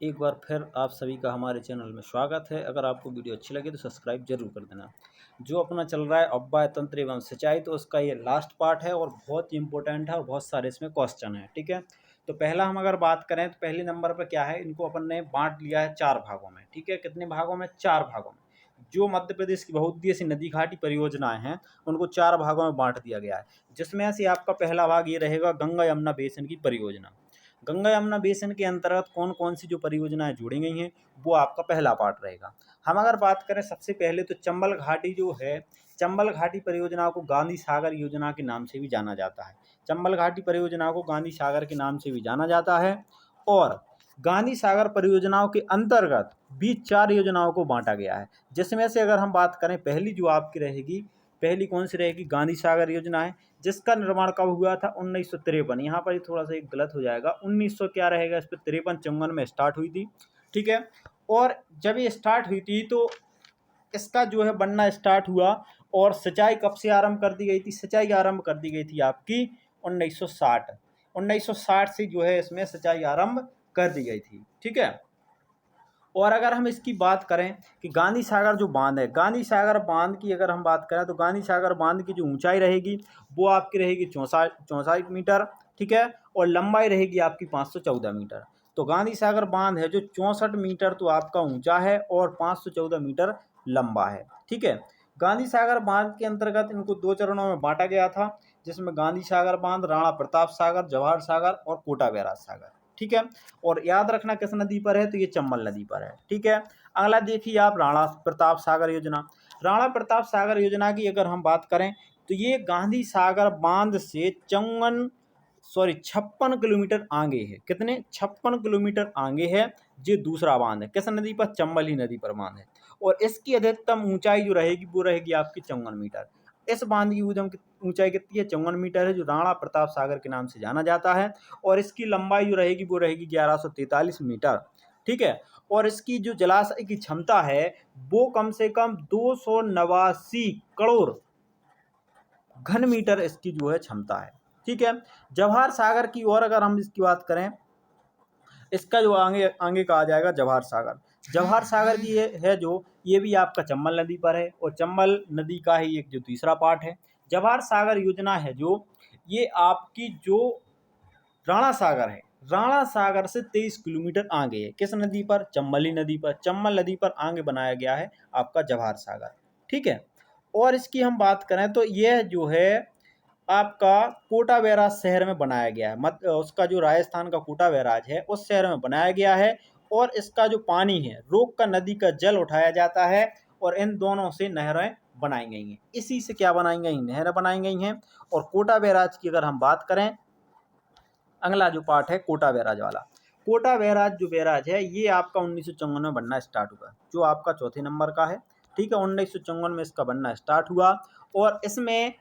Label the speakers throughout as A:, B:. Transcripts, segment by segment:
A: एक बार फिर आप सभी का हमारे चैनल में स्वागत है। अगर आपको वीडियो अच्छी लगे तो सब्सक्राइब जरूर कर देना। जो अपना चल रहा है अव्यय तंत्र एवं सिंचाई, तो उसका ये लास्ट पार्ट है और बहुत ही इंपॉर्टेंट है और बहुत सारे इसमें क्वेश्चन है। ठीक है, तो पहला हम अगर बात करें तो पहले नंबर पर क्या है, इनको अपन ने बांट लिया है 4 भागों में। ठीक है, कितने भागों में? 4 भागों में। जो मध्य प्रदेश की बहुउद्देशीय नदी घाटी परियोजनाएं हैं उनको 4 भागों में बांट दिया गया है, जिसमें से आपका पहला भाग ये रहेगा गंगा यमुना बेसिन की परियोजना। गंगा यमुना बेसिन के अंतर्गत कौन कौन सी जो परियोजनाएं जोड़ी गई हैं वो आपका पहला पार्ट रहेगा। हम अगर बात करें सबसे पहले तो चंबल घाटी जो है, चंबल घाटी परियोजना को गांधी सागर योजना के नाम से भी जाना जाता है। चंबल घाटी परियोजना को गांधी सागर के नाम से भी जाना जाता है। और गांधी सागर परियोजनाओं के अंतर्गत भी 4 योजनाओं को बांटा गया है, जिसमें से अगर हम बात करें पहली जो आपकी रहेगी, पहली कौन सी रहेगी? गांधी सागर योजना है, जिसका निर्माण कब हुआ था? 1953। यहाँ पर थोड़ा सा एक गलत हो जाएगा, 1900 क्या रहेगा इस पर? 53 में स्टार्ट हुई थी। ठीक है, और जब ये स्टार्ट हुई थी तो इसका जो है बनना स्टार्ट हुआ। और सिंचाई कब से आरंभ कर दी गई थी? सिंचाई आरंभ कर दी गई थी आपकी 1960। 1960 से जो है इसमें सिंचाई आरंभ कर दी गई थी। ठीक है, और अगर हम इसकी बात करें कि गांधी सागर जो बांध है, गांधी सागर बांध की अगर हम बात करें तो गांधी सागर बांध की जो ऊंचाई रहेगी वो आपकी रहेगी 64 मीटर। ठीक है, और लंबाई रहेगी आपकी 514 मीटर। तो गांधी सागर बांध है जो 64 मीटर तो आपका ऊंचा है और 514 मीटर लंबा है। ठीक है, गांधी सागर बांध के अंतर्गत इनको 2 चरणों में बांटा गया था, जिसमें गांधी सागर बांध, राणा प्रताप सागर, जवाहर सागर और कोटा बैराज सागर। ठीक है, और याद रखना किस नदी पर है? तो ये चंबल नदी पर है। ठीक है, अगला देखिए आप राणा प्रताप सागर योजना। राणा प्रताप सागर योजना की अगर हम बात करें तो ये गांधी सागर बांध से 56 किलोमीटर आगे है। कितने? 56 किलोमीटर आगे है। ये दूसरा बांध है, किस नदी पर? चंबल ही नदी पर बांध है। और इसकी अधिकतम ऊंचाई जो रहेगी वो रहेगी आपकी 54 मीटर। इस बांध की ऊंचाई कितनी है? 54 मीटर है, जो राणा प्रताप सागर के नाम से जाना जाता है। और इसकी लंबाई जो रहेगी वो रहेगी 1143 मीटर। ठीक है, और इसकी जो जलाशय की क्षमता है वो कम से कम 289 करोड़ घन मीटर इसकी जो है क्षमता है। ठीक है, जवाहर सागर की ओर अगर हम इसकी बात करें, इसका जो आगे आगे कहा जाएगा जवाहर सागर। जवाहर सागर की ये है जो, ये भी आपका चंबल नदी पर है और चंबल नदी का ही एक जो तीसरा पार्ट है। जवाहर सागर योजना है जो, ये आपकी जो राणा सागर है, राणा सागर से 23 किलोमीटर आगे है। किस नदी पर? चंबली नदी पर। चंबल नदी पर आगे बनाया गया है आपका जवाहर सागर। ठीक है, और इसकी हम बात करें तो यह जो है आपका कोटा बैराज शहर में बनाया गया है। उसका जो राजस्थान का कोटा बैराज है उस शहर में बनाया गया है। और इसका जो पानी है, रोक का नदी का जल उठाया जाता है और इन दोनों से नहरें बनाई गई हैं। इसी से क्या बनाई गई? नहरें बनाई गई हैं। और कोटा बैराज की अगर हम बात करें, अगला जो पार्ट है कोटा बैराज वाला। कोटा बैराज जो बैराज है ये आपका 1954 में बनना स्टार्ट हुआ, जो आपका चौथे नंबर का है। ठीक है, 1954 में इसका बनना स्टार्ट हुआ। और इसमें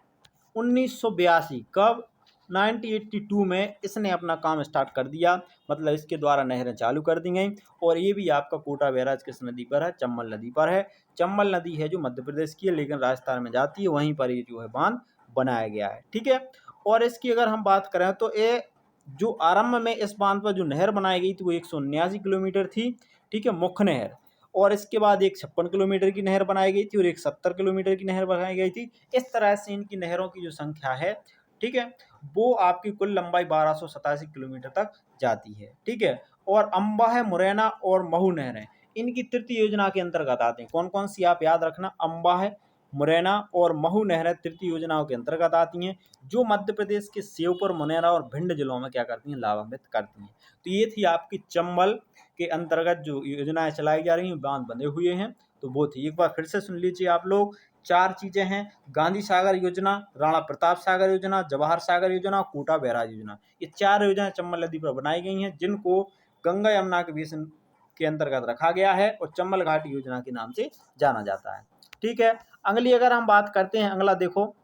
A: 1982 कब? 1982 में इसने अपना काम स्टार्ट कर दिया, मतलब इसके द्वारा नहरें चालू कर दी गई। और ये भी आपका कोटा बैराज किस नदी पर है? चंबल नदी पर है। चंबल नदी है जो मध्य प्रदेश की है लेकिन राजस्थान में जाती है, वहीं पर ये जो है बांध बनाया गया है। ठीक है, और इसकी अगर हम बात करें तो ये जो आरंभ में इस बांध पर जो नहर बनाई गई थी वो 179 किलोमीटर थी। ठीक है, मुख्य नहर। और इसके बाद एक 56 किलोमीटर की नहर बनाई गई थी और एक 70 किलोमीटर की नहर बनाई गई थी। इस तरह से इनकी नहरों की जो संख्या है, ठीक है, वो आपकी कुल लंबाई 1287 किलोमीटर तक जाती है। ठीक है, और अम्बा है, मुरैना और महू नहरें इनकी तृतीय योजना के अंतर्गत आते हैं। कौन कौन सी? आप याद रखना, अम्बा है, मुरैना और महू नहरें तृतीय योजनाओं के अंतर्गत आती हैं, जो मध्य प्रदेश के श्योपुर, मुरैना और भिंड जिलों में क्या करती हैं? लाभान्वित करती हैं। तो ये थी आपकी चंबल के अंतर्गत जो योजनाएं चलाई जा रही हैं, बांध बने हुए हैं, तो वो थी। एक बार फिर से सुन लीजिए आप लोग, 4 चीजें हैं: गांधी सागर योजना, राणा प्रताप सागर योजना, जवाहर सागर योजना, कोटा बैराज योजना। ये 4 योजनाएं चंबल नदी पर बनाई गई हैं, जिनको गंगा यमुना के बेसिन के अंतर्गत रखा गया है और चंबल घाटी योजना के नाम से जाना जाता है। ठीक है, अगली अगर हम बात करते हैं, अगला देखो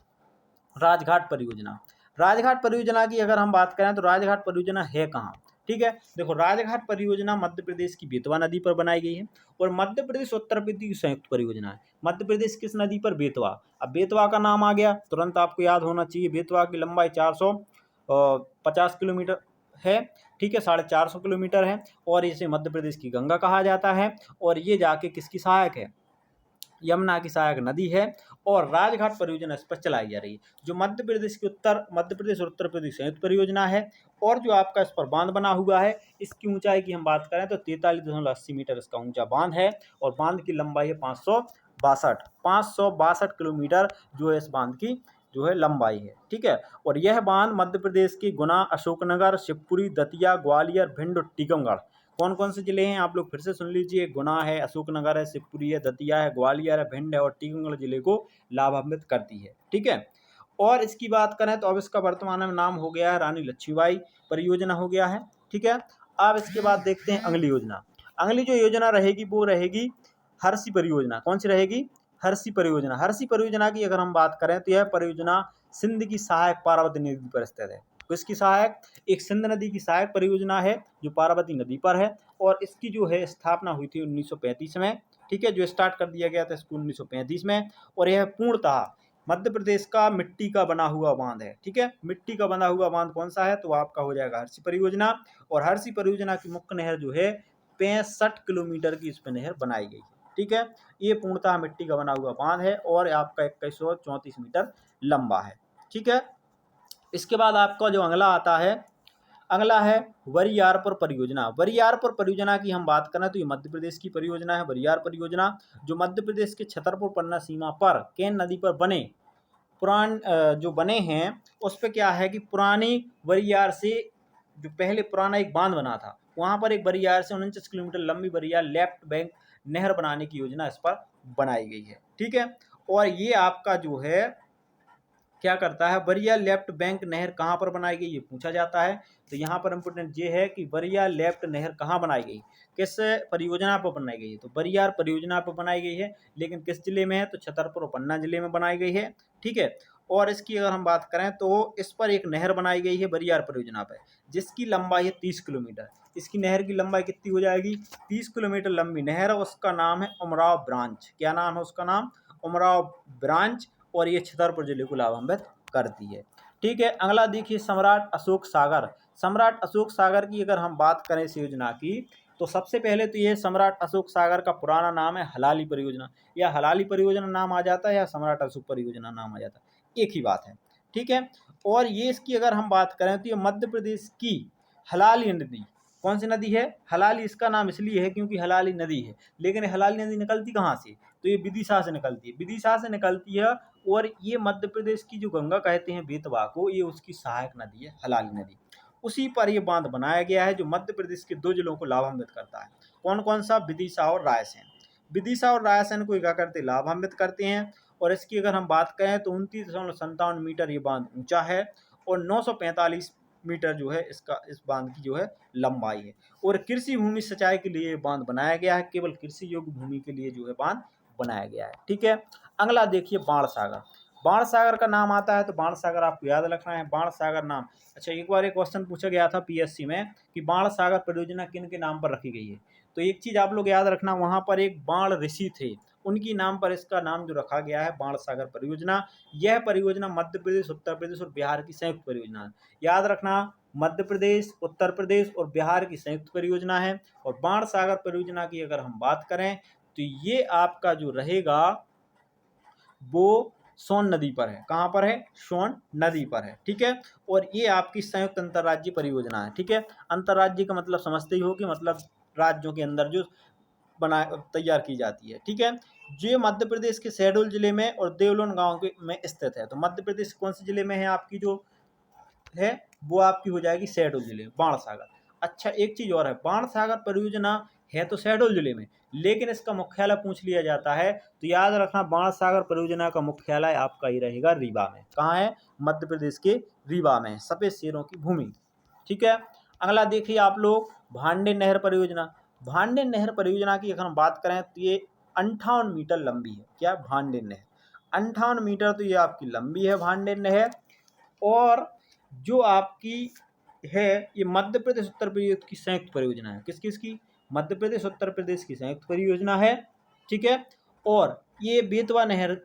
A: राजघाट परियोजना। राजघाट परियोजना की अगर हम बात करें तो राजघाट परियोजना है कहाँ? ठीक है, देखो राजघाट परियोजना मध्य प्रदेश की बेतवा नदी पर बनाई गई है और मध्य प्रदेश उत्तर प्रदेश की संयुक्त परियोजना है। मध्य प्रदेश किस नदी पर? बेतवा। अब बेतवा का नाम आ गया तुरंत आपको याद होना चाहिए, बेतवा की लंबाई 450 किलोमीटर है। ठीक है, 450 किलोमीटर है, और इसे मध्य प्रदेश की गंगा कहा जाता है। और ये जाके किसकी सहायक है, यमुना की सहायक नदी है। और राजघाट परियोजना इस पर चलाई जा रही है, जो मध्य प्रदेश और उत्तर प्रदेश संयुक्त परियोजना है। और जो आपका इस पर बांध बना हुआ है, इसकी ऊंचाई की हम बात करें तो 43.80 मीटर इसका ऊंचा बांध है, और बांध की लंबाई है 562 किलोमीटर जो है इस बांध की जो है लंबाई है। ठीक है, और यह बांध मध्य प्रदेश के गुना, अशोकनगर, शिवपुरी, दतिया, ग्वालियर, भिंड और टीकमगढ़, कौन कौन से जिले हैं आप लोग फिर से सुन लीजिए, गुना है, अशोकनगर है, शिवपुरी है, दतिया है, ग्वालियर है, भिंड है और टीकमगढ़ जिले को लाभान्वित करती है। ठीक है, और इसकी बात करें तो अब इसका वर्तमान में नाम हो गया है रानी लक्ष्मीबाई परियोजना हो गया है। ठीक है, अब इसके बाद देखते हैं अगली योजना। अगली जो योजना रहेगी वो रहेगी हर्षी परियोजना। कौन सी रहेगी, हर्षी परियोजना। हर्षी परियोजना की अगर हम बात करें तो यह परियोजना सिंध की सहायक पार्वती नदी पर स्थित है। किसकी सहायक, एक सिंध नदी की सहायक परियोजना है जो पार्वती नदी पर है, और इसकी जो है स्थापना हुई थी 1935 में। ठीक है, जो स्टार्ट कर दिया गया था इसको 1935 में, और यह पूर्णतः मध्य प्रदेश का मिट्टी का बना हुआ बांध है। ठीक है, मिट्टी का बना हुआ बांध कौन सा है, तो आपका हो जाएगा हर्षी परियोजना। और हर्षी परियोजना की मुख्य नहर जो है 65 किलोमीटर की इस पर नहर बनाई गई है। ठीक है, ये पूर्णतः मिट्टी का बना हुआ बांध है, और आपका 2134 मीटर लंबा है। ठीक है, इसके बाद आपका जो अगला है वरियारपुर परियोजना। वरियारपुर परियोजना की हम बात करें तो ये मध्य प्रदेश की परियोजना है। वरियार परियोजना जो मध्य प्रदेश के छतरपुर पन्ना सीमा पर केन नदी पर बने जो बने हैं, उस पर क्या है कि पुरानी वरियार से जो पहले पुराना एक बांध बना था, वहां पर एक वरियार से 49 किलोमीटर लंबी वरियार लेफ्ट बैंक नहर बनाने की योजना इस पर बनाई गई है। ठीक है, और ये आपका जो है क्या करता है, वरिया लेफ्ट बैंक नहर कहाँ पर बनाई गई ये पूछा जाता है। तो यहाँ पर इम्पोर्टेंट ये है कि वरिया लेफ्ट नहर कहाँ बनाई गई, किस परियोजना पर बनाई गई है, तो वरियार परियोजना पर बनाई गई है। लेकिन किस जिले में है, तो छतरपुर और पन्ना जिले में बनाई गई है। ठीक है, और इसकी अगर हम बात करें तो इस पर एक नहर बनाई गई है वरियार परियोजना पर, जिसकी लंबाई है 30 किलोमीटर। इसकी नहर की लंबाई कितनी हो जाएगी, 30 किलोमीटर लंबी नहर है। उसका नाम है उमराव ब्रांच। क्या नाम है उसका नाम, उमराव ब्रांच, और ये छतरपुर जिले को लाभान्वित करती है। ठीक है, अगला देखिए सम्राट अशोक सागर। सम्राट अशोक सागर की अगर हम बात करें इस योजना की, तो सबसे पहले तो ये सम्राट अशोक सागर का पुराना नाम है हलाली परियोजना, या हलाली परियोजना नाम आ जाता है या सम्राट अशोक परियोजना नाम आ जाता है, एक ही बात है। ठीक है, और ये इसकी अगर हम बात करें तो ये मध्य प्रदेश की हलाली नदी, कौन सी नदी है, हलाली, इसका नाम इसलिए है क्योंकि हलाली नदी है। लेकिन हलाली नदी निकलती कहाँ से, तो ये विदिशा से निकलती है, विदिशा से निकलती है। और ये मध्य प्रदेश की जो गंगा कहते हैं बेतवा को, ये उसकी सहायक नदी है हलाली नदी। उसी पर ये बांध बनाया गया है जो मध्य प्रदेश के 2 जिलों को लाभान्वित करता है। कौन कौन सा, विदिशा और रायसेन। विदिशा और रायसेन को क्या करते, लाभान्वित करते हैं। और इसकी अगर हम बात करें तो 29.57 मीटर ये बांध ऊंचा है, और 945 मीटर जो है इस बांध की जो है लंबाई है। और कृषि भूमि सिंचाई के लिए बांध बनाया गया है, केवल कृषि योग्य भूमि के लिए जो है बांध बनाया गया है। ठीक है, अगला देखिए बाण सागर। बाण सागर का नाम आता है तो बाण सागर आपको याद रखना है, बाण सागर नाम। अच्छा, एक बार एक क्वेश्चन पूछा गया था पीएससी में कि बाण सागर परियोजना किन के नाम पर रखी गई है, तो एक चीज आप लोग याद रखना, वहां पर एक बाण ऋषि थे, उनकी नाम पर इसका नाम जो रखा गया है बाण सागर परियोजना। यह परियोजना मध्य प्रदेश, उत्तर प्रदेश और बिहार की संयुक्त परियोजना है। याद रखना, मध्य प्रदेश, उत्तर प्रदेश और बिहार की संयुक्त परियोजना है। और बाण सागर परियोजना की अगर हम बात करें तो ये आपका जो रहेगा वो सोन नदी पर है। कहाँ पर है, सोन नदी पर है। ठीक है, और ये आपकी संयुक्त अंतर्राज्यीय परियोजना है। ठीक है, अंतर्राज्यीय का मतलब समझते ही हो कि मतलब राज्यों के अंदर जो तैयार की जाती है। ठीक है, जो मध्य प्रदेश के शहडोल जिले में और देवलोन गांव के में स्थित है। तो मध्य प्रदेश कौन से जिले में है आपकी जो है, वो आपकी हो जाएगी शहडोल जिले, बाण सागर। अच्छा, एक चीज और है, बाण सागर परियोजना है तो शहडोल जिले में, लेकिन इसका मुख्यालय पूछ लिया जाता है तो याद रखना, बाण सागर परियोजना का मुख्यालय आपका ही रहेगा रीवा में। कहाँ है, मध्य प्रदेश के रीवा में, सफेद शेरों की भूमि। ठीक है, अगला देखिए आप लोग भांडे नहर परियोजना। भांडे नहर परियोजना की अगर हम बात करें तो ये 58 मीटर लंबी है। क्या, भांडे नहर 58 मीटर, तो ये आपकी लंबी है भांडे नहर। और जो आपकी है ये मध्य प्रदेश उत्तर प्रदेश की संयुक्त परियोजना है। किस किस की, मध्य प्रदेश उत्तर प्रदेश की संयुक्त परियोजना है। ठीक है, और ये बेतवा नहर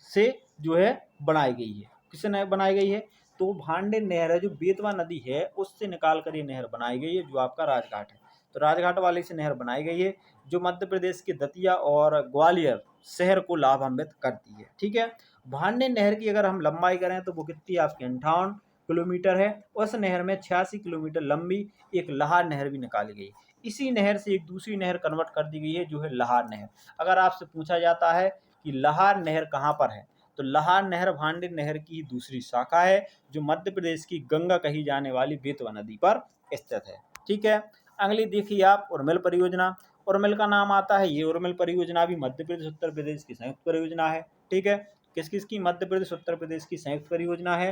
A: से जो है बनाई गई है। किससे बनाई गई है, तो भांडे नहर है जो बेतवा नदी है उससे निकाल कर ये नहर बनाई गई है, जो आपका राजघाट है। तो राजघाट वाले से नहर बनाई गई है, जो मध्य प्रदेश के दतिया और ग्वालियर शहर को लाभान्वित करती है। ठीक है, भांडे नहर की अगर हम लंबाई करें तो वो कितनी आपकी 58 किलोमीटर है। उस नहर में 86 किलोमीटर लंबी एक लहार नहर भी निकाली गई। इसी नहर से एक दूसरी नहर कन्वर्ट कर दी गई है, जो है लहार नहर। अगर आपसे पूछा जाता है कि लहार नहर कहाँ पर है, तो लहार नहर भांडे नहर की दूसरी शाखा है, जो मध्य प्रदेश की गंगा कही जाने वाली बेतवा नदी पर स्थित है। ठीक है, अगली देखिए आप उर्मिल परियोजना। उर्मिल का नाम आता है, ये उर्मिल परियोजना भी मध्य प्रदेश उत्तर प्रदेश की संयुक्त परियोजना है। ठीक है, किस किस की? मध्य प्रदेश उत्तर प्रदेश की संयुक्त परियोजना है।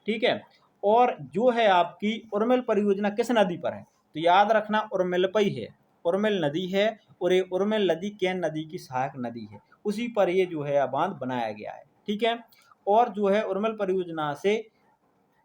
A: ठीक है, और जो है आपकी उर्मिल परियोजना किस नदी पर है, तो याद रखना उर्मिलपई है, उर्मिल नदी है, और ये उर्मिल नदी केन नदी की सहायक नदी है, उसी पर ये जो है बांध बनाया गया है। ठीक है, और जो है उर्मिल परियोजना से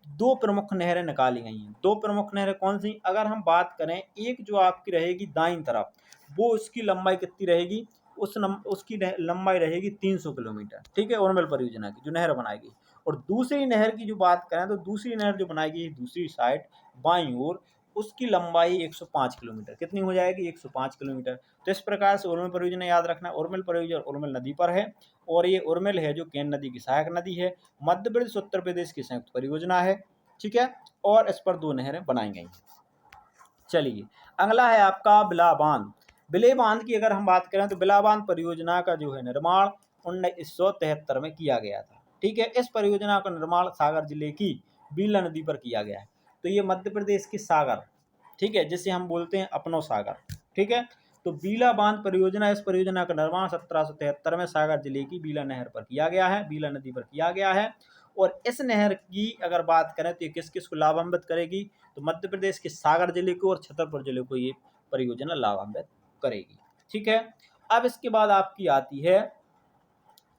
A: दो प्रमुख नहरें निकाली गई हैं। दो प्रमुख नहरें कौन सी? अगर हम बात करें, एक जो आपकी रहेगी दाईं तरफ, वो उसकी लंबाई कितनी रहेगी? उसकी लंबाई रहेगी 300 किलोमीटर। ठीक है, उर्मिल परियोजना की जो नहर बनाएगी। और दूसरी नहर की जो बात करें, तो दूसरी नहर जो बनाएगी दूसरी साइड बाईं ओर, उसकी लंबाई 105 किलोमीटर। कितनी हो जाएगी? 105 किलोमीटर। तो इस प्रकार से उर्मिल परियोजना याद रखना, उर्मिल परियोजना उर्मिल नदी पर है, और ये उर्मिल है जो केन नदी की सहायक नदी है, मध्य प्रदेश उत्तर प्रदेश की संयुक्त परियोजना है। ठीक है, और इस पर दो नहरें बनाई गई। चलिए, अगला है आपका बिला बांध। बिले बांध की अगर हम बात करें, तो बिला बांध परियोजना का जो है निर्माण 1973 में किया गया था। ठीक है, इस परियोजना का निर्माण सागर जिले की बीला नदी पर किया गया है। तो ये मध्य प्रदेश की सागर, ठीक है, जिसे हम बोलते हैं अपनो सागर। ठीक है, तो बीला बांध परियोजना, इस परियोजना का निर्माण 1773 में सागर जिले की बीला नहर पर किया गया है, बीला नदी पर किया गया है। और इस नहर की अगर बात करें तो ये किस किस को लाभान्वित करेगी, तो मध्य प्रदेश के सागर जिले को और छतरपुर जिले को ये परियोजना लाभान्वित करेगी। ठीक है, अब इसके बाद आपकी आती है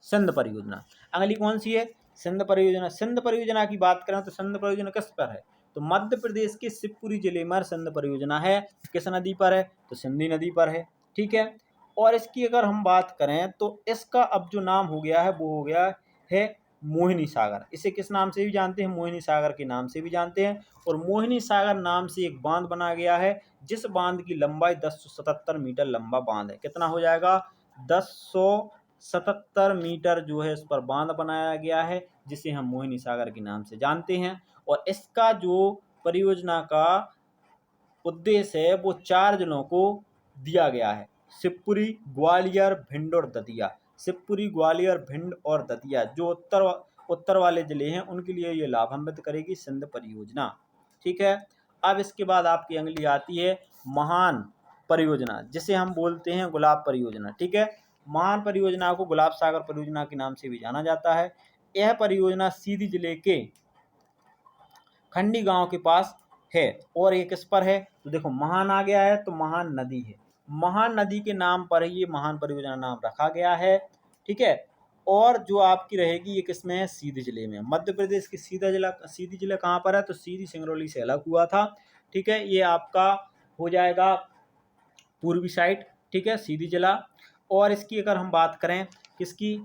A: सिंध परियोजना। अगली कौन सी है? सिंध परियोजना। सिंध परियोजना की बात करें तो सिंध परियोजना किस पर है, तो मध्य प्रदेश के शिवपुरी जिले में सिंध परियोजना है। किस नदी पर है, तो सिंधी नदी पर है। ठीक है, और इसकी अगर हम बात करें तो इसका अब जो नाम हो गया है वो हो गया है मोहिनी सागर। इसे किस नाम से भी जानते हैं? मोहिनी सागर के नाम से भी जानते हैं। और मोहिनी सागर नाम से एक बांध बना गया है, जिस बांध की लंबाई 1077 मीटर लंबा बांध है। कितना हो जाएगा? 1077 मीटर जो है इस पर बांध बनाया गया है, जिसे हम मोहिनी सागर के नाम से जानते हैं। और इसका जो परियोजना का उद्देश्य है वो 4 जिलों को दिया गया है: शिवपुरी, ग्वालियर, भिंड और दतिया। शिवपुरी, ग्वालियर, भिंड और दतिया जो उत्तर वाले जिले हैं, उनके लिए ये लाभान्वित करेगी सिंध परियोजना। ठीक है, अब इसके बाद आपकी अगली आती है महान परियोजना, जिसे हम बोलते हैं गुलाब परियोजना। ठीक है, महान परियोजना को गुलाब सागर परियोजना के नाम से भी जाना जाता है। यह परियोजना सीधी जिले के खंडी गांव के पास है। और ये किस पर है, तो देखो महान आ गया है, तो महान नदी है, महान नदी के नाम पर ही ये महान परियोजना नाम रखा गया है। ठीक है, और जो आपकी रहेगी ये किसमें है? सीधी जिले में। मध्य प्रदेश की सीधी जिला कहाँ पर है, तो सीधी सिंगरौली से अलग हुआ था। ठीक है, ये आपका हो जाएगा पूर्वी साइड। ठीक है, सीधी जिला। और इसकी अगर हम बात करें किसकी,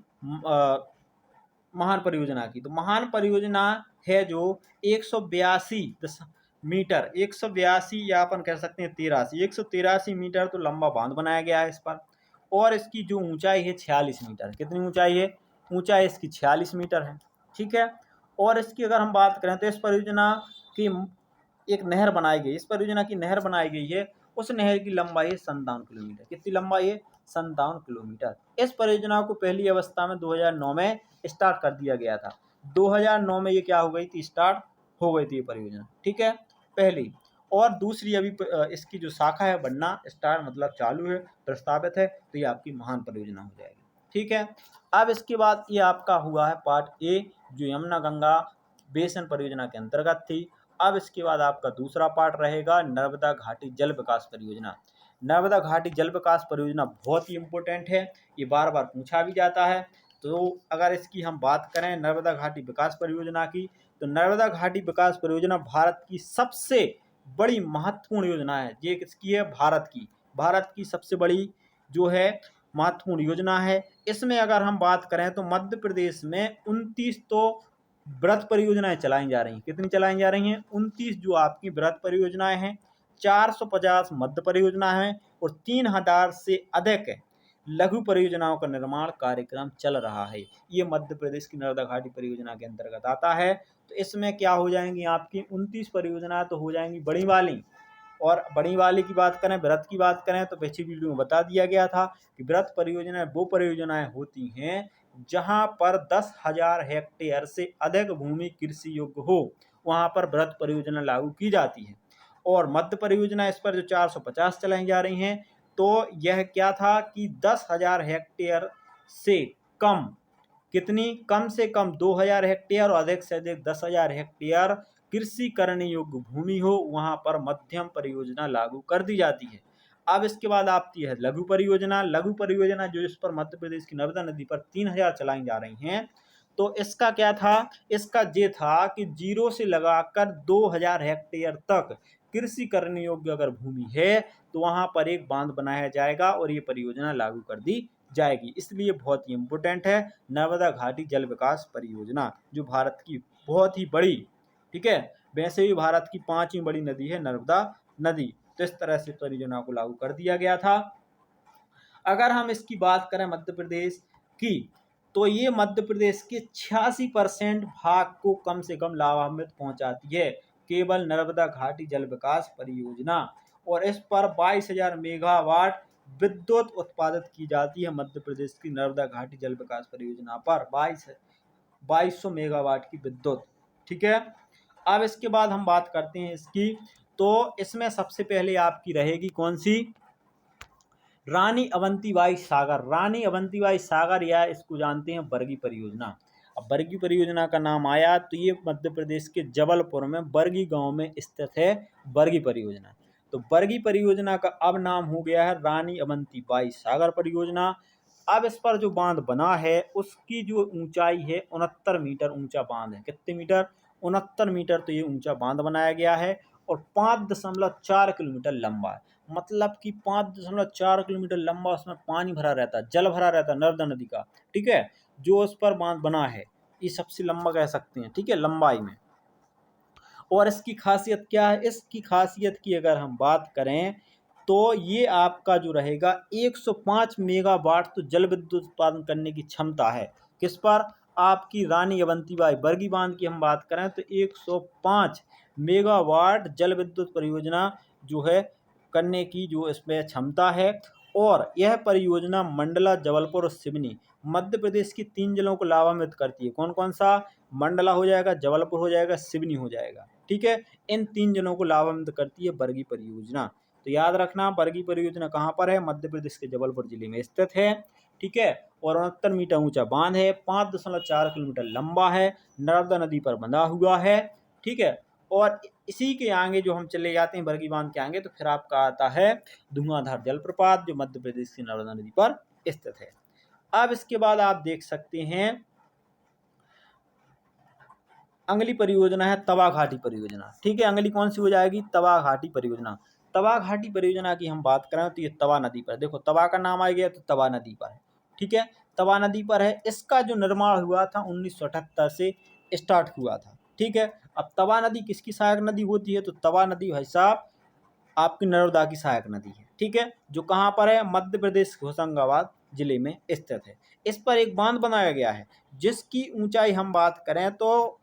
A: महान परियोजना की, तो महान परियोजना है जो 182 मीटर, 182 या अपन कह सकते हैं 183 मीटर तो लंबा बांध बनाया गया है इस पर। और इसकी जो ऊंचाई है 46 मीटर। कितनी ऊंचाई है? ऊंचाई इसकी 46 मीटर है। ठीक है, और इसकी अगर हम बात करें तो इस परियोजना की एक नहर बनाई गई, इस परियोजना की नहर बनाई गई है, उस नहर की लंबाई है 57 किलोमीटर। कितनी लंबाई है? 57 किलोमीटर। इस परियोजना को पहली अवस्था में 2009 में स्टार्ट कर दिया गया था। 2009 में ये क्या हो गई थी? स्टार्ट हो गई थी ये परियोजना। ठीक है, पहली। और दूसरी अभी इसकी जो शाखा है बनना स्टार्ट मतलब चालू है, प्रस्तावित है, तो ये आपकी महान परियोजना हो जाएगी। ठीक है, अब इसके बाद ये आपका हुआ है पार्ट ए, जो यमुना गंगा बेसिन परियोजना के अंतर्गत थी। अब इसके बाद आपका दूसरा पार्ट रहेगा नर्मदा घाटी जल विकास परियोजना। नर्मदा घाटी जल विकास परियोजना बहुत ही इम्पोर्टेंट है, ये बार बार पूछा भी जाता है। तो अगर इसकी हम बात करें नर्मदा घाटी विकास परियोजना की, तो नर्मदा घाटी विकास परियोजना भारत की सबसे बड़ी महत्वपूर्ण योजना है। ये किसकी है? भारत की सबसे बड़ी जो है महत्वपूर्ण योजना है। इसमें अगर हम बात करें तो मध्य प्रदेश में 29 तो बृहत परियोजनाएं चलाई जा रही हैं। कितनी चलाई जा रही हैं? 29 जो आपकी बृहत परियोजनाएं हैं, 450 मध्य परियोजना है और 3000 से अधिक लघु परियोजनाओं का निर्माण कार्यक्रम चल रहा है। ये मध्य प्रदेश की नर्मदा घाटी परियोजना के अंतर्गत आता है। तो इसमें क्या हो जाएंगी आपकी 29 परियोजनाएं तो हो जाएंगी बड़ी वाली। और बड़ी वाली की बात करें, बृहत की बात करें तो पिछली वीडियो में बता दिया गया था कि बृहत परियोजनाएं वो परियोजनाएं होती हैं जहां पर 10,000 हेक्टेयर से अधिक भूमि कृषि योग्य हो, वहां पर बृहत परियोजना लागू की जाती है। और मध्य परियोजना इस पर जो 450 चलाई जा रही हैं, तो यह क्या था कि 10,000 हेक्टेयर से कम, कितनी? कम से कम 2,000 हेक्टेयर और अधिक से अधिक 10,000 हेक्टेयर कृषि करने योग्य भूमि हो, वहां पर मध्यम परियोजना लागू कर दी जाती है। अब इसके बाद आती है लघु परियोजना। लघु परियोजना जो इस पर मध्य प्रदेश की नर्मदा नदी पर 3,000 चलाई जा रही हैं। तो इसका क्या था? इसका ये था कि 0 से लगाकर 2,000 हेक्टेयर तक कृषि करने योग्य अगर भूमि है तो वहां पर एक बांध बनाया जाएगा और ये परियोजना लागू कर दी जाएगी। इसलिए बहुत ही इम्पोर्टेंट है नर्मदा घाटी जल विकास परियोजना, जो भारत की बहुत ही बड़ी, ठीक है, वैसे भी भारत की 5वीं बड़ी नदी है नर्मदा नदी। तो इस तरह से परियोजना को लागू कर दिया गया था। अगर हम इसकी बात करें मध्य प्रदेश की, तो ये मध्य प्रदेश के 86% भाग को कम से कम लाभान्वित पहुंचाती है, केवल नर्मदा घाटी जल विकास परियोजना। और इस पर 22,000 मेगावाट विद्युत उत्पादित की जाती है मध्य प्रदेश की नर्मदा घाटी जल विकास परियोजना पर 2200 मेगावाट की विद्युत, ठीक है। अब इसके बाद हम बात करते हैं इसकी, तो इसमें सबसे पहले आपकी रहेगी कौन सी? रानी अवंतीबाई सागर। रानी अवंतीबाई सागर, या इसको जानते हैं बरगी परियोजना। अब बरगी परियोजना का नाम आया तो ये मध्य प्रदेश के जबलपुर में बरगी गांव में स्थित है बरगी परियोजना। तो बरगी परियोजना का अब नाम हो गया है रानी अवंतीबाई सागर परियोजना। अब इस पर जो बांध बना है उसकी जो ऊंचाई है 69 मीटर ऊंचा बांध है। कितने मीटर? 69 मीटर तो ये ऊंचा बांध बनाया गया है और 5.4 किलोमीटर लंबा है। मतलब कि 5.4 किलोमीटर लंबा उसमें पानी भरा रहता है, जल भरा रहता है नर्मदा नदी का, ठीक है। जो उस पर बांध बना है ये सबसे लंबा कह सकते हैं, ठीक है, लंबाई में। और इसकी खासियत क्या है? इसकी खासियत की अगर हम बात करें तो ये आपका जो रहेगा 105 मेगावाट तो जल विद्युत उत्पादन करने की क्षमता है। किस पर? आपकी रानी अवंतीबाई बरगी बांध की हम बात करें तो 105 मेगावाट जल विद्युत परियोजना जो है करने की जो इसमें क्षमता है। और यह परियोजना मंडला, जबलपुर और सिवनी मध्य प्रदेश की 3 जिलों को लाभान्वित करती है। कौन कौन सा? मंडला हो जाएगा, जबलपुर हो जाएगा, सिवनी हो जाएगा, ठीक है। इन 3 जिलों को लाभान्वित करती है बरगी परियोजना। तो याद रखना बरगी परियोजना कहाँ पर है? मध्य प्रदेश के जबलपुर जिले में स्थित है, ठीक है। और 69 मीटर ऊंचा बांध है, 5.4 किलोमीटर लंबा है, नर्मदा नदी पर बंधा हुआ है, ठीक है। और इसी के आगे जो हम चले जाते हैं बरगी बांध के आगे तो फिर आपका आता है धुआंधार जलप्रपात, जो मध्य प्रदेश की नर्मदा नदी पर स्थित है। अब इसके बाद आप देख सकते हैं अगली परियोजना है तवा घाटी परियोजना, ठीक है। अगली कौन सी हो जाएगी? तवा घाटी परियोजना। तवा घाटी परियोजना की हम बात करें तो ये तवा नदी पर, देखो तवा का नाम आ गया तो तवा नदी पर है, ठीक है, तवा नदी पर है। इसका जो निर्माण हुआ था 1978 से स्टार्ट हुआ था, ठीक है। अब तवा नदी किसकी सहायक नदी होती है? तो तवा नदी भाई साहब आपकी नर्मदा की सहायक नदी है, ठीक है, जो कहाँ पर है? मध्य प्रदेश होशंगाबाद जिले में स्थित है। इस पर एक बांध बनाया गया है जिसकी ऊंचाई हम बात करें तो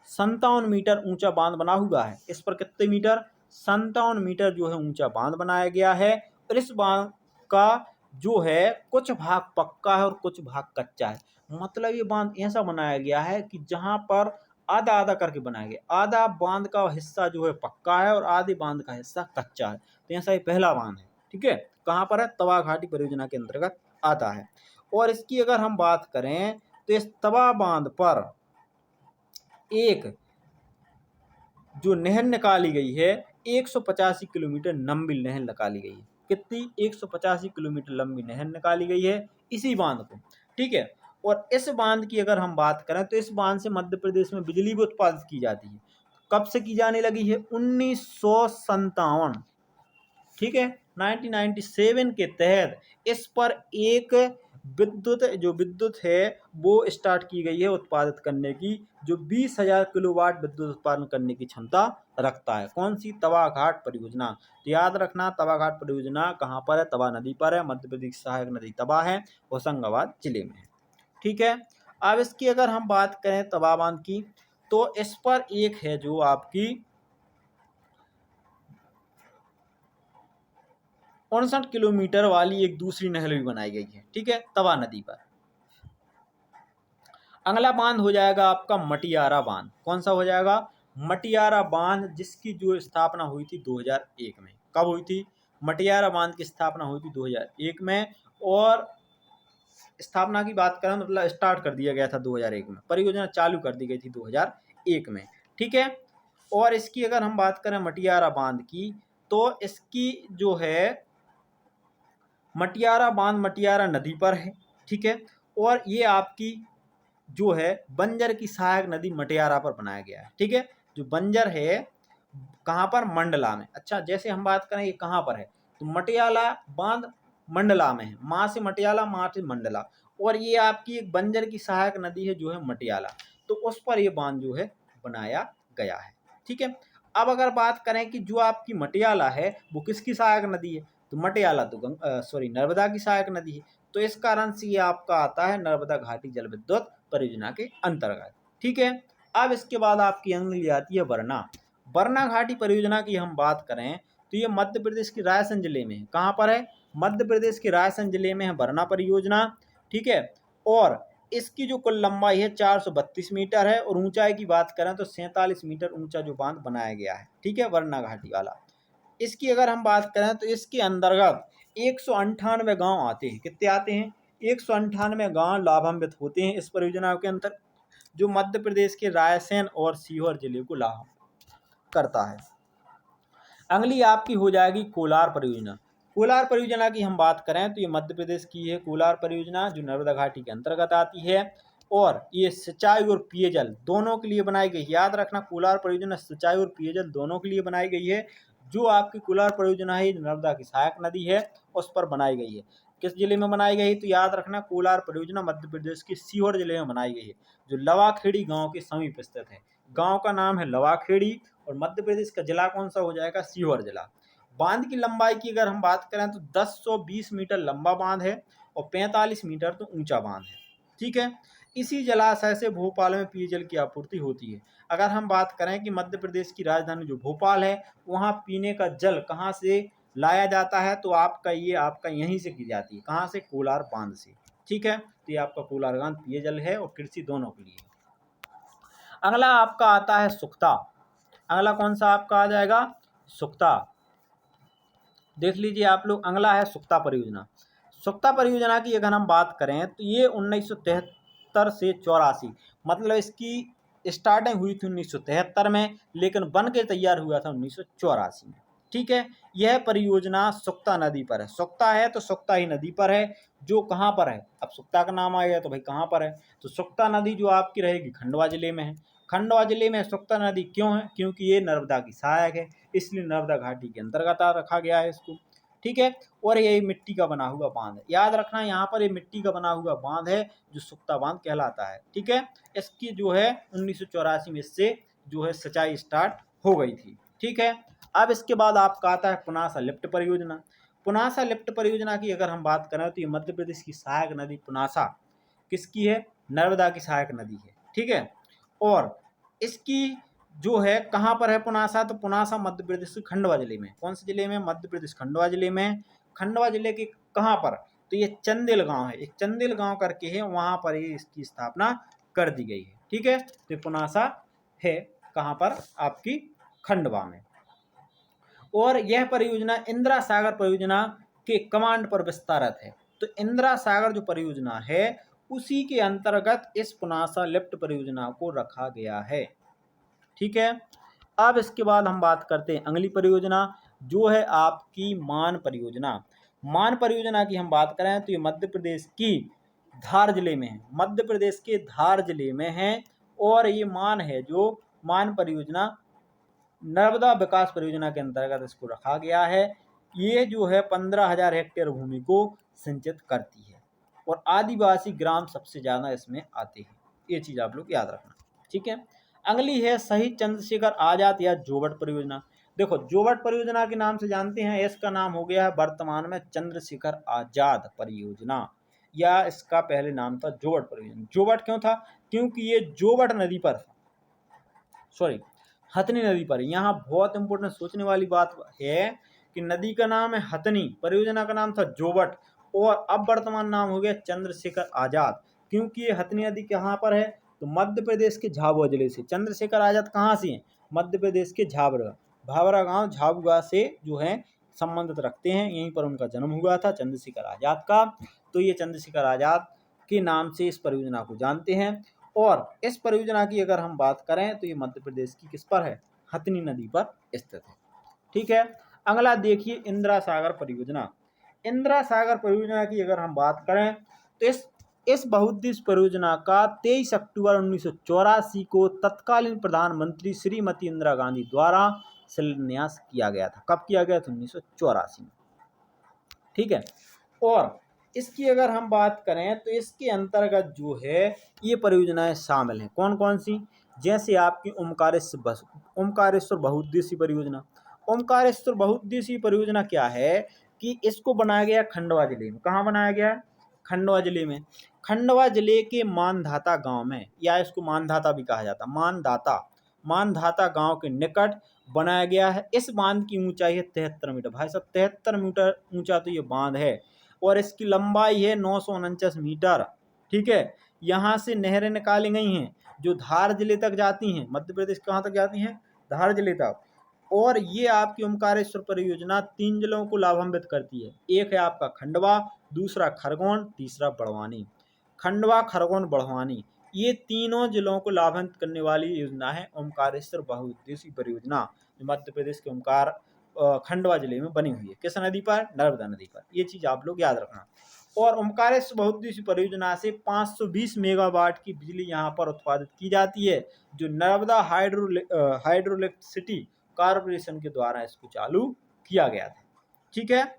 A: 57 मीटर ऊंचा बांध बना हुआ है। इस पर कितने मीटर? 57 मीटर जो है ऊंचा बांध बनाया गया है। और इस बांध का जो है कुछ भाग पक्का है और कुछ भाग कच्चा है। मतलब ये बांध ऐसा बनाया गया है कि जहां पर आधा आधा करके बनाया गया, आधा बांध का हिस्सा जो है पक्का है और आधे बांध का हिस्सा कच्चा है। तो ऐसा ये पहला बांध है, ठीक है। कहाँ पर है? तवा घाटी परियोजना के अंतर्गत आता है। और इसकी अगर हम बात करें तो इस तवा बांध पर एक जो नहर निकाली गई है 185 किलोमीटर लंबी नहर निकाली गई है। कितनी? 185 किलोमीटर लंबी नहर निकाली गई है इसी बांध को, ठीक है। और इस बांध की अगर हम बात करें तो इस बांध से मध्य प्रदेश में बिजली भी उत्पादित की जाती है। कब से की जाने लगी है? 1957, ठीक है, 1997 के तहत इस पर एक विद्युत है वो स्टार्ट की गई है उत्पादित करने की, जो 20,000 किलोवाट विद्युत उत्पादन करने की क्षमता रखता है। कौन सी? तवा घाट परियोजना। तो याद रखना, तवा घाट परियोजना कहाँ पर है? तवा नदी पर है। मध्य प्रदेश की सहायक नदी तवा है, होशंगाबाद जिले में है। ठीक है। अब इसकी अगर हम बात करें तवा बांध की, तो इस पर एक है जो आपकी 59 किलोमीटर वाली एक दूसरी नहर भी बनाई गई है। ठीक है, तवा नदी पर। अगला बांध हो जाएगा आपका मटियारा बांध। कौन सा हो जाएगा? मटियारा बांध, जिसकी जो स्थापना हुई थी 2001 में। कब हुई थी? मटियारा बांध की स्थापना हुई थी 2001 में, और स्थापना की बात करें मतलब स्टार्ट कर दिया गया था 2001 में, परियोजना चालू कर दी गई थी 2001 में। ठीक है। और इसकी अगर हम बात करें मटियारा बांध की, तो इसकी जो है मटियारा बांध मटियारा नदी पर है। ठीक है। और ये आपकी जो है बंजर की सहायक नदी मटियारा पर बनाया गया है। ठीक है। जो बंजर है कहाँ पर? मंडला में। अच्छा, जैसे हम बात करें ये कहाँ पर है, तो मटियाला बांध मंडला में है। माँ से मटियाला, माँ से मंडला, और ये आपकी एक बंजर की सहायक नदी है जो है मटियाला, तो उस पर ये बांध जो है बनाया गया है। ठीक है। अब अगर बात करें कि जो आपकी मटियाला है वो किसकी सहायक नदी है, तो मटियाला तो नर्मदा की सहायक नदी है, तो इस कारण से ये आपका आता है नर्मदा घाटी जल विद्युत परियोजना के अंतर्गत। ठीक है। अब इसके बाद आपकी अगली आती है वरना। वरना घाटी परियोजना की हम बात करें तो ये मध्य प्रदेश के रायसेन जिले में है। कहाँ पर है? मध्य प्रदेश के रायसेन जिले में है वरना परियोजना। ठीक है। और इसकी जो कुल लंबाई है 432 मीटर है, और ऊंचाई की बात करें तो 47 मीटर ऊंचा जो बांध बनाया गया है। ठीक है, वरना घाटी वाला। इसकी अगर हम बात करें तो इसके अंतर्गत 198 गांव आते हैं। कितने आते हैं? 198 गांव लाभान्वित होते हैं इस परियोजना के अंतर, जो मध्य प्रदेश के रायसेन और सीहोर जिले को लाभ करता है। अगली आपकी हो जाएगी कोलार परियोजना। कोलार परियोजना की हम बात करें तो ये मध्य प्रदेश की है कोलार परियोजना, जो नर्मदा घाटी के अंतर्गत आती है, और ये सिंचाई और पेयजल दोनों के लिए बनाई गई है। याद रखना, कोलार परियोजना सिंचाई और पेयजल दोनों के लिए बनाई गई है। जो आपकी कोलार परियोजना है नर्मदा की सहायक नदी है उस पर बनाई गई है। किस जिले में बनाई गई? तो याद रखना, कोलार परियोजना मध्य प्रदेश के सीहोर जिले में बनाई गई है, जो लवाखेड़ी गांव के समीप स्थित है। गांव का नाम है लवाखेड़ी, और मध्य प्रदेश का जिला कौन सा हो जाएगा? सीहोर जिला। बांध की लंबाई की अगर हम बात करें तो 1020 मीटर लंबा बांध है, और 45 मीटर तो ऊंचा बांध है। ठीक है। इसी जलाशय से भोपाल में पेयजल की आपूर्ति होती है। अगर हम बात करें कि मध्य प्रदेश की राजधानी जो भोपाल है, वहाँ पीने का जल कहाँ से लाया जाता है, तो आपका यहीं से की जाती है। कहाँ से? कोलार बांध से। ठीक है। तो ये आपका कोलार बांध पेयजल है और कृषि दोनों के लिए। अगला आपका आता है सुख्ता। अगला कौन सा आपका आ जाएगा? सुख्ता। देख लीजिए आप लोग, अगला है सुख्ता परियोजना। सुख्ता परियोजना की अगर हम बात करें तो ये 1973 से 84, मतलब इसकी स्टार्टिंग हुई थी 1973 में, लेकिन बन के तैयार हुआ था 1984 में। ठीक है। यह परियोजना सुख्ता नदी पर है। सुख्ता है तो सुख्ता ही नदी पर है, जो कहाँ पर है? अब सुख्ता का नाम आया तो भाई कहाँ पर है? तो सुख्ता नदी जो आपकी रहेगी खंडवा जिले में है। खंडवा जिले में सुख्ता नदी क्यों है? क्योंकि ये नर्मदा की सहायक है, इसलिए नर्मदा घाटी के अंतर्गत रखा गया है इसको। ठीक है। और ये मिट्टी का बना हुआ बांध है। याद रखना, यहाँ पर ये मिट्टी का बना हुआ बांध है जो सुख्ता बांध कहलाता है। ठीक है। इसकी जो है 1984 में इससे जो है सिंचाई स्टार्ट हो गई थी। ठीक है। अब इसके बाद आपका आता है पुनासा लिफ्ट परियोजना। पुनासा लिफ्ट परियोजना की अगर हम बात करें तो ये मध्य प्रदेश की सहायक नदी पुनासा किसकी है? नर्मदा की सहायक नदी है। ठीक है। और इसकी जो है कहाँ पर है पुनासा? तो पुनासा मध्य प्रदेश के खंडवा जिले में। कौन से जिले में? मध्य प्रदेश खंडवा जिले में। खंडवा जिले के कहाँ पर? तो ये चंदेल गांव है, एक चंदेल गांव करके है, वहां पर ये इसकी स्थापना कर दी गई है। ठीक है। तो पुनासा है कहाँ पर? आपकी खंडवा में। और यह परियोजना इंदिरा सागर परियोजना के कमांड पर विस्तारित है। तो इंदिरा सागर जो परियोजना है उसी के अंतर्गत इस पुनासा लिफ्ट परियोजना को रखा गया है। ठीक है। अब इसके बाद हम बात करते हैं अगली परियोजना, जो है आपकी मान परियोजना। मान परियोजना की हम बात करें तो ये मध्य प्रदेश की धार जिले में है। मध्य प्रदेश के धार जिले में है, और ये मान है जो मान परियोजना नर्मदा विकास परियोजना के अंतर्गत इसको रखा गया है। ये जो है 15,000 हेक्टेयर भूमि को सिंचित करती है। और आदिवासी ग्राम सबसे ज़्यादा इसमें आते हैं। ये चीज़ आप लोग याद रखना, ठीक है। अगली है शहीद चंद्रशेखर आज़ाद या जोवट परियोजना। देखो जोवट परियोजना के नाम से जानते हैं, इसका नाम हो गया है वर्तमान में चंद्रशेखर आज़ाद परियोजना, या इसका पहले नाम था जोवट परियोजना। जोवट क्यों था? क्योंकि ये जोवट नदी पर, सॉरी हथनी नदी पर। यहाँ बहुत इंपॉर्टेंट सोचने वाली बात है कि नदी का नाम है हथनी, परियोजना का नाम था जोवट, और अब वर्तमान नाम हो गया चंद्रशेखर आज़ाद। क्योंकि ये हथनी नदी कहाँ पर है? तो मध्य प्रदेश के झाबुआ जिले से। चंद्रशेखर आज़ाद कहाँ से हैं? मध्य प्रदेश के भावरा गांव झाबुआ से जो है संबंधित रखते हैं, यहीं पर उनका जन्म हुआ था चंद्रशेखर आज़ाद का। तो ये चंद्रशेखर आज़ाद के नाम से इस परियोजना को जानते हैं। और इस परियोजना की अगर हम बात करें तो ये मध्य प्रदेश की किस पर है? हथनी नदी पर स्थित है, ठीक है। अगला देखिए इंदिरा सागर परियोजना। इंदिरा सागर परियोजना की अगर हम बात करें तो इस बहुउद्देश्य परियोजना का 23 अक्टूबर 1984 को तत्कालीन प्रधानमंत्री श्रीमती इंदिरा गांधी द्वारा शिलान्यास किया गया था। कब किया गया था? 1984 में, ठीक है। और इसकी अगर हम बात करें तो इसके अंतर्गत जो है ये परियोजनाएं शामिल हैं। कौन कौन सी? जैसे आपकी ओमकारेश्वर बहुउद्देशीय परियोजना। ओमकारेश्वर बहुउद्देशीय परियोजना क्या है कि इसको बनाया गया खंडवा जिले में। कहाँ बनाया गया है? खंडवा जिले में। खंडवा जिले के मानधाता गांव में, या इसको मानधाता भी कहा जाता, मानधाता गांव के निकट बनाया गया है। इस बांध की ऊंचाई है 73 मीटर। भाई साहब 73 मीटर ऊंचा तो ये बांध है, और इसकी लंबाई है 949 मीटर, ठीक है। यहाँ से नहरें निकाली गई हैं जो धार जिले तक जाती हैं। मध्य प्रदेश कहाँ तक जाती हैं? धार जिले तक। और ये आपकी ओमकारेश्वर परियोजना 3 जिलों को लाभान्वित करती है। एक है आपका खंडवा, दूसरा खरगोन, तीसरा बड़वानी। खंडवा, खरगोन, बड़वानी, ये तीनों जिलों को लाभान्वित करने वाली योजना है ओमकारेश्वर बहुउद्देशीय परियोजना, जो मध्य प्रदेश के खंडवा जिले में बनी हुई है। किस नदी पर? नर्मदा नदी पर। ये चीज आप लोग याद रखना। और ओमकारेश्वर बहुउद्देशीय परियोजना से 520 मेगावाट की बिजली यहाँ पर उत्पादित की जाती है, जो नर्मदा हाइड्रोइलेक्ट्रिसिटी कॉर्पोरेशन के द्वारा इसको चालू किया गया था, ठीक है।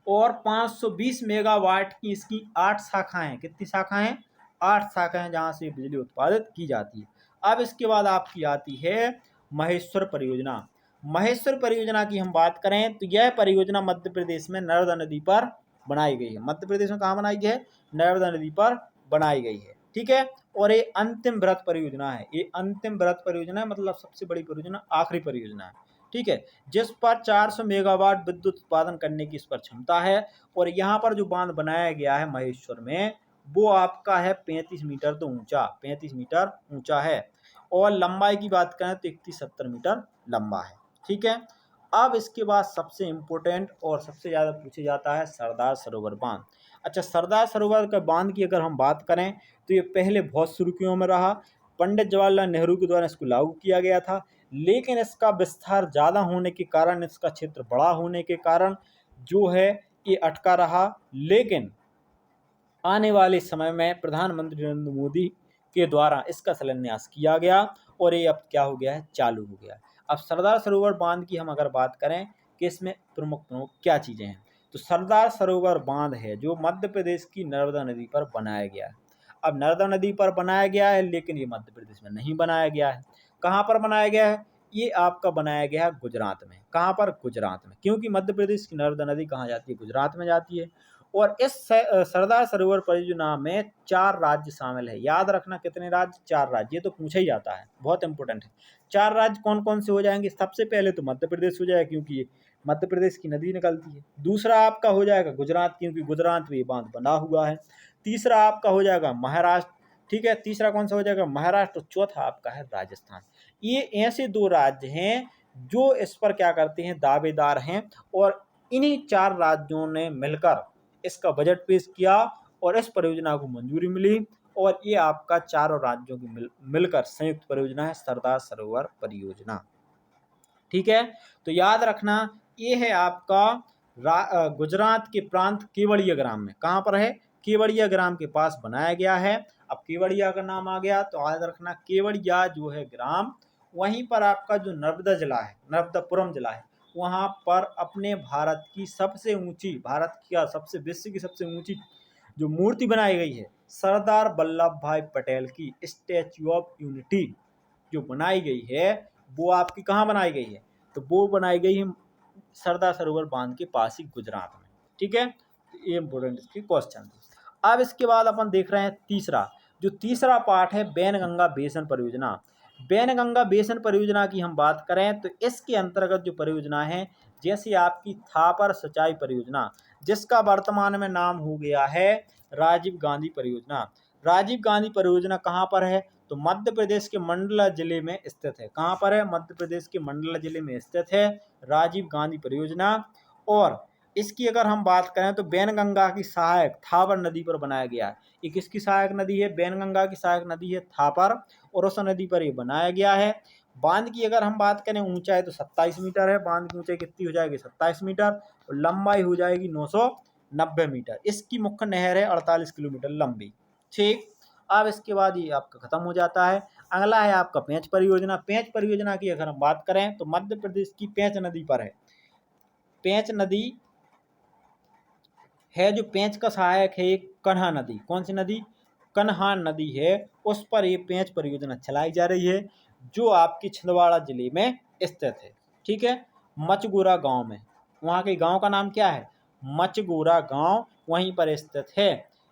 A: और 520 मेगावाट की इसकी 8 शाखाएं। कितनी शाखाएं? 8 शाखाएं, जहां से बिजली उत्पादित की जाती है। अब इसके बाद आपकी आती है महेश्वर परियोजना। महेश्वर परियोजना की हम बात करें तो यह परियोजना मध्य प्रदेश में नर्मदा नदी पर बनाई गई है। मध्य प्रदेश में कहाँ बनाई गई है? नर्मदा नदी पर बनाई गई है, ठीक है। और ये अंतिम वृहत परियोजना है। ये अंतिम वृहत परियोजना है, मतलब सबसे बड़ी परियोजना, आखिरी परियोजना है, ठीक है, जिस पर 400 मेगावाट विद्युत उत्पादन करने की इस पर क्षमता है। और यहाँ पर जो बांध बनाया गया है महेश्वर में, वो आपका है 35 मीटर तो ऊंचा, 35 मीटर ऊंचा है। और लंबाई की बात करें तो 3170 मीटर लंबा है, ठीक है। अब इसके बाद सबसे इम्पोर्टेंट और सबसे ज़्यादा पूछा जाता है सरदार सरोवर बांध। अच्छा, सरदार सरोवर का बांध की अगर हम बात करें तो ये पहले बहुत सुर्खियों में रहा। पंडित जवाहरलाल नेहरू के द्वारा इसको लागू किया गया था, लेकिन इसका विस्तार ज़्यादा होने के कारण, इसका क्षेत्र बड़ा होने के कारण जो है ये अटका रहा। लेकिन आने वाले समय में प्रधानमंत्री नरेंद्र मोदी के द्वारा इसका शिलान्यास किया गया, और ये अब क्या हो गया है? चालू हो गया है। अब सरदार सरोवर बांध की हम अगर बात करें कि इसमें प्रमुख क्या चीज़ें हैं, तो सरदार सरोवर बांध है जो मध्य प्रदेश की नर्मदा नदी पर बनाया गया है। अब नर्मदा नदी पर बनाया गया है, लेकिन ये मध्य प्रदेश में नहीं बनाया गया है। कहाँ पर बनाया गया है? ये आपका बनाया गया है गुजरात में। कहाँ पर? गुजरात में, क्योंकि मध्य प्रदेश की नर्मदा नदी कहाँ जाती है? गुजरात में जाती है। और इस सरदार सरोवर परियोजना में 4 राज्य शामिल है। याद रखना कितने राज्य? 4 राज्य। ये तो पूछा ही जाता है, बहुत इंपॉर्टेंट है। 4 राज्य कौन कौन से हो जाएंगे? सबसे पहले तो मध्य प्रदेश हो जाएगा, क्योंकि मध्य प्रदेश की नदी निकलती है। दूसरा आपका हो जाएगा गुजरात, क्योंकि गुजरात में ये बांध बना हुआ है। तीसरा आपका हो जाएगा महाराष्ट्र, ठीक है। तीसरा कौन सा हो जाएगा? महाराष्ट्र। और चौथा आपका है राजस्थान। ये ऐसे 2 राज्य हैं जो इस पर क्या करते हैं? दावेदार हैं। और इन्हीं 4 राज्यों ने मिलकर इसका बजट पेश किया और इस परियोजना को मंजूरी मिली, और ये आपका 4 राज्यों की मिलकर संयुक्त परियोजना है सरदार सरोवर परियोजना, ठीक है। तो याद रखना, ये है आपका गुजरात के प्रांत केवड़िया ग्राम में। कहाँ पर है? केवड़िया ग्राम के पास बनाया गया है। अब केवड़िया का नाम आ गया तो याद रखना, केवड़िया जो है ग्राम, वहीं पर आपका जो नर्मदा जिला है, नर्मदापुरम जिला है, वहाँ पर अपने भारत की सबसे ऊंची, भारत की सबसे विश्व की सबसे ऊंची जो मूर्ति बनाई गई है सरदार वल्लभ भाई पटेल की स्टैच्यू ऑफ यूनिटी जो बनाई गई है वो आपकी कहाँ बनाई गई है, तो वो बनाई गई है सरदार सरोवर बांध के पास ही गुजरात में। ठीक है, ये इंपोर्टेंट इसके क्वेश्चन। अब इसके बाद अपन देख रहे हैं तीसरा, जो तीसरा पार्ट है बैनगंगा बेसिन परियोजना। बैनगंगा बेसिन परियोजना की हम बात करें तो इसके अंतर्गत जो परियोजना है जैसे आपकी थापर सिंचाई परियोजना, जिसका वर्तमान में नाम हो गया है राजीव गांधी परियोजना। राजीव गांधी परियोजना कहाँ पर है, तो मध्य प्रदेश के मंडला जिले में स्थित है। कहाँ पर है, मध्य प्रदेश के मंडला जिले में स्थित है राजीव गांधी परियोजना। और इसकी अगर हम बात करें तो बैनगंगा की सहायक थापर नदी पर बनाया गया है। ये किसकी सहायक नदी है, बैनगंगा की सहायक नदी है थापर, और उस नदी पर ये बनाया गया है। बांध की अगर हम बात करें ऊंचाई तो 27 मीटर है, बांध की ऊंचाई कितनी हो जाएगी 27 मीटर, और लंबाई हो जाएगी 990 मीटर। इसकी मुख्य नहर है 48 किलोमीटर लंबी। ठीक, अब इसके बाद ये आपका खत्म हो जाता है। अगला है आपका पेंच परियोजना। पेंच परियोजना की अगर हम बात करें तो मध्य प्रदेश की पेंच नदी पर है। पेंच नदी है जो पेंच का सहायक है एक कन्हा नदी। कौन सी नदी, कन्हा नदी है, उस पर ये पेंच परियोजना चलाई जा रही है जो आपकी छिंदवाड़ा जिले में स्थित है। ठीक है, मचगोरा गांव में, वहाँ के गांव का नाम क्या है, मचगोरा गांव, वहीं पर स्थित है।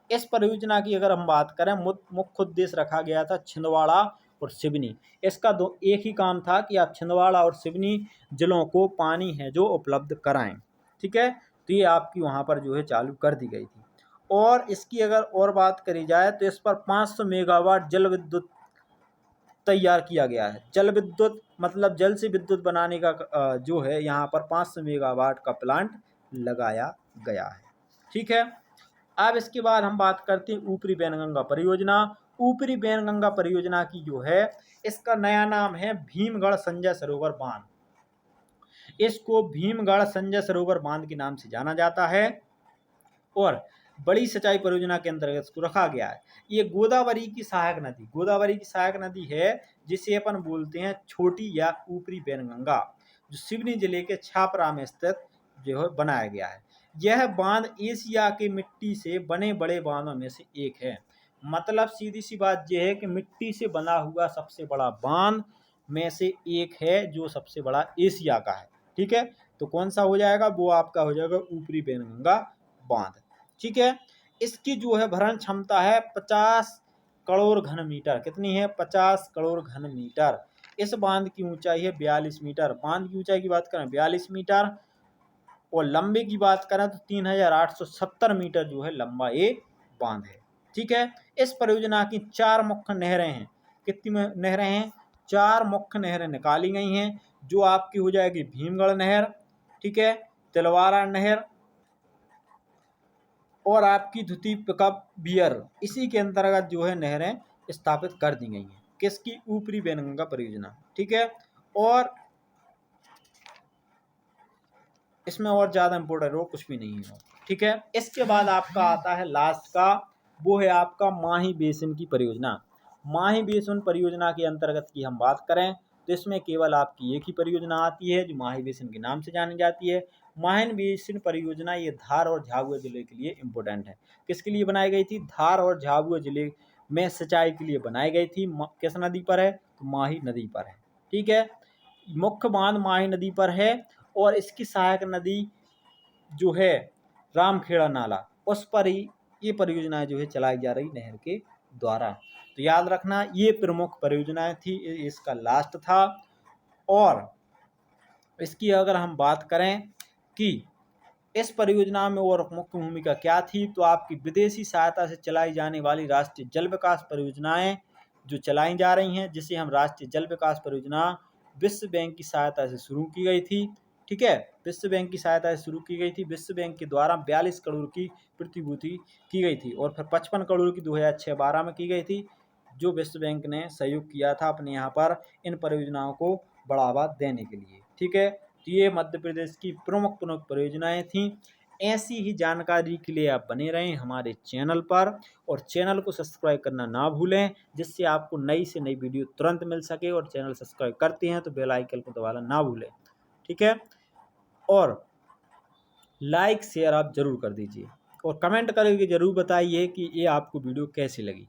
A: इस परियोजना की अगर हम बात करें मुख्य उद्देश्य रखा गया था छिंदवाड़ा और सिवनी। इसका एक ही काम था कि आप छिंदवाड़ा और सिवनी जिलों को पानी है जो उपलब्ध कराएं। ठीक है, तो ये आपकी वहाँ पर जो है चालू कर दी गई थी। और इसकी अगर और बात करी जाए तो इस पर 500 मेगावाट जल विद्युत तैयार किया गया है। जल विद्युत मतलब जल से विद्युत बनाने का जो है यहाँ पर 500 मेगावाट का प्लांट लगाया गया है। ठीक है, अब इसके बाद हम बात करते हैं ऊपरी बैनगंगा परियोजना। ऊपरी बैनगंगा परियोजना की जो है इसका नया नाम है भीमगढ़ संजय सरोवर बांध। इसको भीमगढ़ संजय सरोवर बांध के नाम से जाना जाता है और बड़ी सिंचाई परियोजना के अंतर्गत इसको रखा गया है। ये गोदावरी की सहायक नदी, गोदावरी की सहायक नदी है जिसे अपन बोलते हैं छोटी या ऊपरी बैनगंगा, जो सिवनी जिले के छापरा में स्थित जो है बनाया गया है। यह बांध एशिया के मिट्टी से बने बड़े बांधों में से एक है। मतलब सीधी सी बात यह है कि मिट्टी से बना हुआ सबसे बड़ा बांध में से एक है जो सबसे बड़ा एशिया का है। ठीक है, तो कौन सा हो जाएगा, वो आपका हो जाएगा ऊपरी बैनगंगा बांध। ठीक है, इसकी जो है भरण क्षमता है 50 करोड़ घन मीटर। कितनी है, 50 करोड़ घन मीटर। इस बांध की ऊंचाई है 42 मीटर। बांध की ऊंचाई की बात करें 42 मीटर, और लंबे की बात करें तो 3870 मीटर जो है लंबा ये बांध है। ठीक है, इस परियोजना की 4 मुख्य नहरें हैं। कितनी नहरें हैं, 4 मुख्य नहरें निकाली गई हैं जो आपकी हो जाएगी भीमगढ़ नहर, ठीक है, तिलवारा नहर और आपकी धुती पिकअप बियर। इसी के अंतर्गत जो है नहरें स्थापित कर दी गई हैं। किसकी, ऊपरी बैनगंगा परियोजना। ठीक है, और इसमें और ज़्यादा इम्पोर्टेंट हो कुछ भी नहीं है। ठीक है, इसके बाद आपका आता है लास्ट का, वो है आपका माही बेसिन की परियोजना। माही बेसिन परियोजना के अंतर्गत की हम बात करें तो इसमें केवल आपकी एक ही परियोजना आती है जो माही बेसिन के नाम से जानी जाती है। माही बेसिन परियोजना ये धार और झाबुआ जिले के लिए इम्पोर्टेंट है। किसके लिए बनाई गई थी, धार और झाबुआ जिले में सिंचाई के लिए बनाई गई थी। किस नदी पर है, तो माही नदी पर है। ठीक है, मुख्य बांध माही नदी पर है और इसकी सहायक नदी जो है रामखेड़ा नाला, उस पर ही ये परियोजनाएं जो है चलाई जा रही नहर के द्वारा। तो याद रखना ये प्रमुख परियोजनाएं थी, इसका लास्ट था। और इसकी अगर हम बात करें कि इस परियोजना में और मुख्य भूमिका क्या थी, तो आपकी विदेशी सहायता से चलाई जाने वाली राष्ट्रीय जल विकास परियोजनाएं जो चलाई जा रही हैं, जिसे हम राष्ट्रीय जल विकास परियोजना विश्व बैंक की सहायता से शुरू की गई थी। ठीक है, विश्व बैंक की सहायता से शुरू की गई थी। विश्व बैंक के द्वारा 42 करोड़ की प्रतिभूति की गई थी और फिर 55 करोड़ की 2006-12 में की गई थी, जो विश्व बैंक ने सहयोग किया था अपने यहाँ पर इन परियोजनाओं को बढ़ावा देने के लिए। ठीक है, तो ये मध्य प्रदेश की प्रमुख परियोजनाएं थीं। ऐसी ही जानकारी के लिए आप बने रहें हमारे चैनल पर और चैनल को सब्सक्राइब करना ना भूलें, जिससे आपको नई से नई वीडियो तुरंत मिल सके। और चैनल सब्सक्राइब करते हैं तो बेल आइकन को दबाना ना भूलें। ठीक है, और लाइक शेयर आप जरूर कर दीजिए। और कमेंट करके ज़रूर बताइए कि ये आपको वीडियो कैसी लगी।